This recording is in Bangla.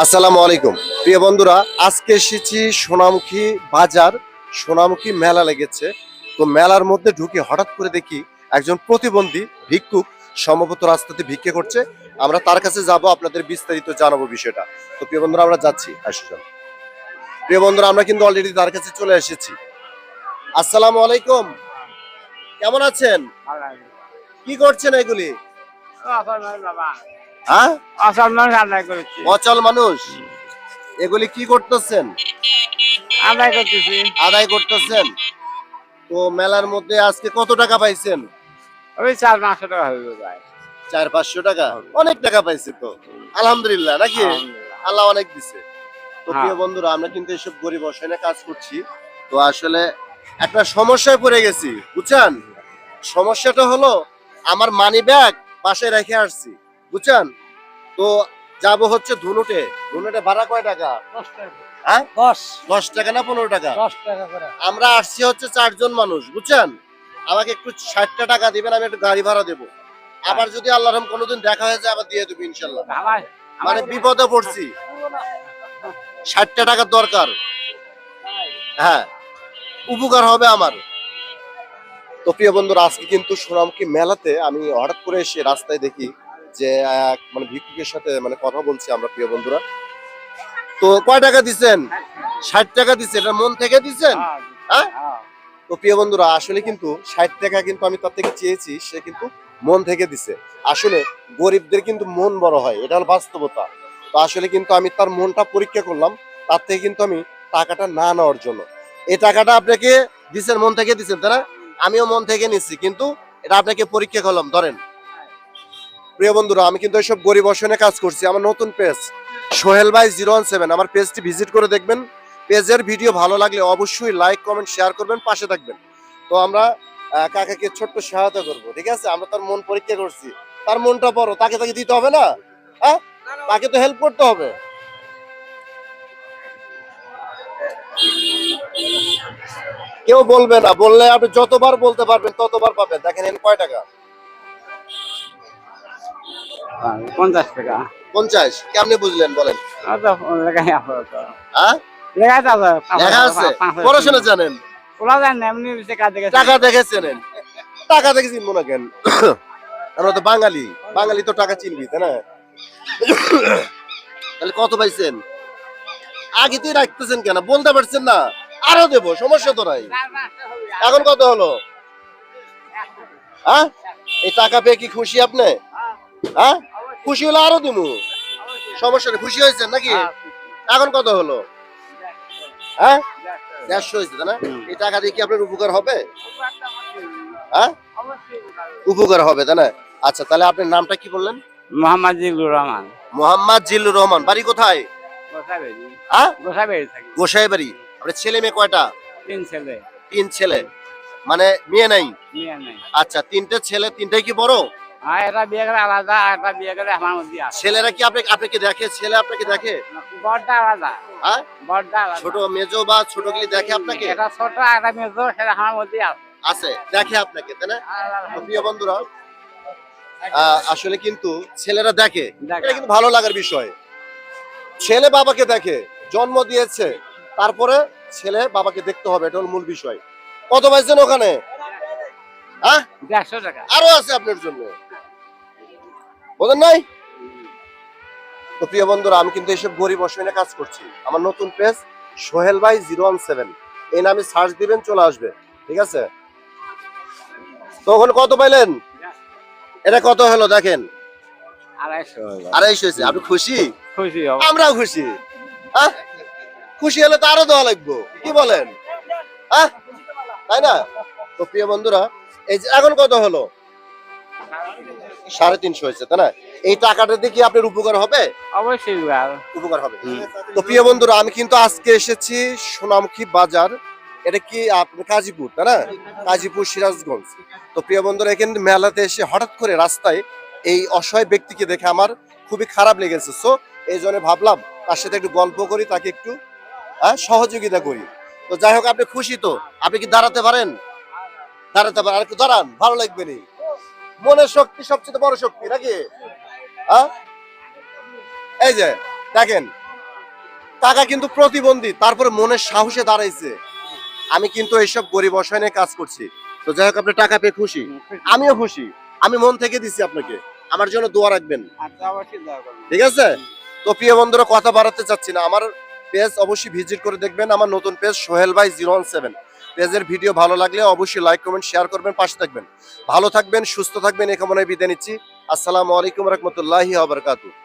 আসসালামু আলাইকুম প্রিয় বন্ধুরা, আজকে এসেছি সোনামুখী বাজার। সোনামুখী মেলা লেগেছে। তো মেলার মধ্যে ঢুকে হঠাৎ করে দেখি একজন প্রতিবন্ধী ভিক্ষুক সম্ভবত রাস্তাতে ভিক্ষে করছে। আমরা তার কাছে যাব, আপনাদের বিস্তারিত জানাবো বিষয়টা। তো প্রিয় বন্ধুরা, আমরা যাচ্ছি। আসুন প্রিয় বন্ধুরা, আমরা কিন্তু অলরেডি তার কাছে চলে এসেছি। আসসালামু আলাইকুম, কেমন আছেন? কি করছেন এগুলি? হ্যাঁ, অচল মানুষ। এগুলি কি করতেছেন? আদায় করতেছেন। তো মেলার মধ্যে আজকে কত টাকা পাইছেন? 400-500 টাকা হইবে ভাই। 400-500 টাকা, অনেক টাকা পাইছি তো। আলহামদুলিল্লাহ, নাকি? আলহামদুলিল্লাহ। আল্লাহ অনেক দিছে। তো হ্যাঁ। প্রিয় বন্ধুরা, আমরা কিন্তু এসব গরিব অসহায় কাজ করছি। তো আসলে একটা সমস্যায় পড়ে গেছি, বুঝছেন? সমস্যাটা হলো আমার মানি ব্যাগ বাসায় রেখে আসছি, বুঝছেন? তো যাব হচ্ছে ধুনুটে। ধুনুটে ভাড়া কয় টাকা? হ্যাঁ, 10 টাকা না 15 টাকা? 10 টাকা করে। আমরা আসছি হচ্ছে 4 জন মানুষ, বুঝছেন? আমাকে একটু 60টা টাকা দিবেন, আমি একটু গাড়ি ভাড়া দেবো। আবার যদি আল্লাহর রহম কোনোদিন দেখা হয়ে যায় আবার দিয়ে দেবো ইনশাল্লাহ। মানে বিপদে পড়ছি, 60টা টাকার দরকার। হ্যাঁ, উপকার হবে আমার। তো প্রিয় বন্ধুরা, আজকে কিন্তু সোনামুখী মেলাতে আমি হঠাৎ করে এসে রাস্তায় দেখি যে মানে ভিক্ষুকের সাথে মানে কথা বলছি আমরা, প্রিয় বন্ধুরা। তো কয় টাকা দিচ্ছেন? 60 টাকা দিচ্ছেন। এটা মন থেকে দিচ্ছেন? হ্যাঁ। তো প্রিয় বন্ধুরা, আসলে কিন্তু 60 টাকা কিন্তু আমি তার থেকে চেয়েছি, সে কিন্তু মন থেকে দিছে। আসলে গরিবদের কিন্তু মন বড় হয়, এটা হলো বাস্তবতা। তো আসলে কিন্তু আমি তার মনটা পরীক্ষা করলাম, তার থেকে কিন্তু আমি টাকাটা না নেওয়ার জন্য। এই টাকাটা আপনাকে দিচ্ছেন, মন থেকে দিচ্ছেন, তাই না? আমিও মন থেকে নিচ্ছি, কিন্তু এটা আপনাকে পরীক্ষা করলাম, ধরেন। প্রিয় বন্ধুরা, আমি কিন্তু এইসব গরিব অসহায় কাজ করছি। আমার নতুন পেজ সোহেল ভাই 017, আমার পেজটি ভিজিট করে দেখবেন। পেজের ভিডিও ভালো লাগলে অবশ্যই লাইক কমেন্ট শেয়ার করবেন, পাশে থাকবেন। তো আমরা কাকাকে ছোট্ট সহায়তা করব, ঠিক আছে? আমরা তার মন পরীক্ষা করছি, তার মনটা বড়, তাকে তাকে দিতে হবে না? হ্যাঁ, তাকে তো হেল্প করতে হবে। কেউ বলবে না, বললে আপনি যতবার বলতে পারবেন ততবার পাবেন। দেখেন এন কয় টাকা? 50 টাকা। 50। কেমনে বুঝলেন বলেন? লেখাই আছে। হ্যাঁ, লেখাই তো আছে। লেখা আছে। পড়াশোনা জানেন? ওরা জানে না, এমনি কাজ দেখেছে। টাকা দেখেছেন? টাকা দেখে চিনবো না কেন? আমরা তো বাঙালি, বাঙালি তো টাকা চিনবি, তাই না? তাহলে কত পাইছেন? আগে তুই রাখতেছেন কেন? বলতে পারছেন না? আরো দেবো, সমস্যা তো নাই। এখন কত হলো? হ্যাঁ, এই টাকা পেয়ে কি খুশি আপনি? হ্যাঁ, খুশি হলে আরো দেবো, সমস্যা নেই। খুশি হয়েছেন নাকি? এখন কত হলো? হ্যাঁ, 150 হয়েছে, তাই না? এই টাকা দিয়ে কি আপনার উপকার হবে? হ্যাঁ, উপকার হবে, তাই না? আচ্ছা, তাহলে আপনার নামটা কি বললেন? মোহাম্মদ জিল্লুর রহমান। মোহাম্মদ জিল্লুর রহমান। বাড়ি কোথায়? গোসাইবাড়ি। হ্যাঁ, গোসাইবাড়ি থাকি। গোসাইবাড়ি। আপনার ছেলে মেয়ে কয়টা? 3 ছেলে। 3 ছেলে, মানে মেয়ে নাই? মেয়ে নাই। আচ্ছা, 3টে ছেলে, 3টাই কি বড়? আর এটা বিয়ে করে আলাদা, আর এটা বিয়ে করে আমার মধ্যে আছে। ছেলেরা কি আপনাকে দেখে? ছেলে আপনাকে দেখে? বড়টা আলাদা। হ্যাঁ, বড়টা আলাদা। ছোট মেজো বা ছোট গুলি দেখে আপনাকে? এটা ছোট, আর এটা মেজো, সেটা আমার মধ্যে আছে। আছে, দেখে আপনাকে, তাই না? তো প্রিয় বন্ধুরা, আসলে কিন্তু ছেলেরা দেখে, এটা কিন্তু ভালো লাগার বিষয়। ছেলে বাবাকে দেখে, জন্ম দিয়েছে, তারপরে ছেলে বাবাকে দেখতে হবে, এটা হল মূল বিষয়। কত পাইছেন ওখানে? হ্যাঁ, 150 টাকা। আরো আছে আপনার জন্য, বলেন নাই? তো প্রিয় বন্ধুরা, আমি কিন্তু এইসব গরিব অসহায় কাজ করছি। আমার নতুন পেজ সোহেল ভাই 017, এই নামে সার্চ দিবেন, চলে আসবে, ঠিক আছে? তো ওখানে কত পাইলেন? এটা কত হলো দেখেন? 250 হয়েছে। আপনি খুশি? খুশি। আমরাও খুশি। হ্যাঁ, খুশি হলে তো আরো দেওয়া লাগবে, কি বলেন? হ্যাঁ, তাই না? তো প্রিয় বন্ধুরা, এই যে এখন কত হলো? 350 হয়েছে, তাই না? এই টাকাটা দিয়ে কি আপনার উপকার হবে? অবশ্যই উপকার হবে। তো প্রিয় বন্ধুরা, আমি কিন্তু আজকে এসেছি সোনামুখী বাজার। এটা কি আপনার কাজীপুর, তাই না? কাজীপুর, সিরাজগঞ্জ। তো প্রিয় বন্ধুরা, এখানে মেলাতে এসে হঠাৎ করে রাস্তায় এই অসহায় ব্যক্তিকে দেখে আমার খুবই খারাপ লেগেছে। সো এই জন্য ভাবলাম তার সাথে একটু গল্প করি, তাকে একটু সহযোগিতা করি। তো যাই হোক, আপনি খুশি তো? আপনি কি দাঁড়াতে পারেন? দাঁড়াতে পারেন? আর একটু দাঁড়ান, ভালো লাগবে নি। মনের শক্তি সবচেয়ে বড় শক্তি, নাকি? হ্যাঁ, এই যে দেখেন, কাকা কিন্তু প্রতিবন্ধী, তারপরে মনের সাহসে দাঁড়াইছে। আমি কিন্তু এইসব গরিব অসহায় নিয়ে কাজ করছি। তো যাই হোক, আপনি টাকা পেয়ে খুশি, আমিও খুশি। আমি মন থেকে দিছি আপনাকে, আমার জন্য দোয়া রাখবেন, আচ্ছা, অবশ্যই দোয়া করবেন। ঠিক আছে? তো প্রিয় বন্ধুরা, কথা বাড়াতে চাচ্ছি না, আমার পেজ অবশ্যই ভিজিট করে দেখবেন। আমার নতুন পেজ সোহেল ভাই 017 পেজের ভিডিও ভালো লাগলে অবশ্যই লাইক কমেন্ট শেয়ার করবেন, পাশে থাকবেন। ভালো থাকবেন, সুস্থ থাকবেন, এই কামনায় বিদায় নিচ্ছি। আসসালামু আলাইকুম রহমতুল্লাহি ওয়া বারাকাতুহু।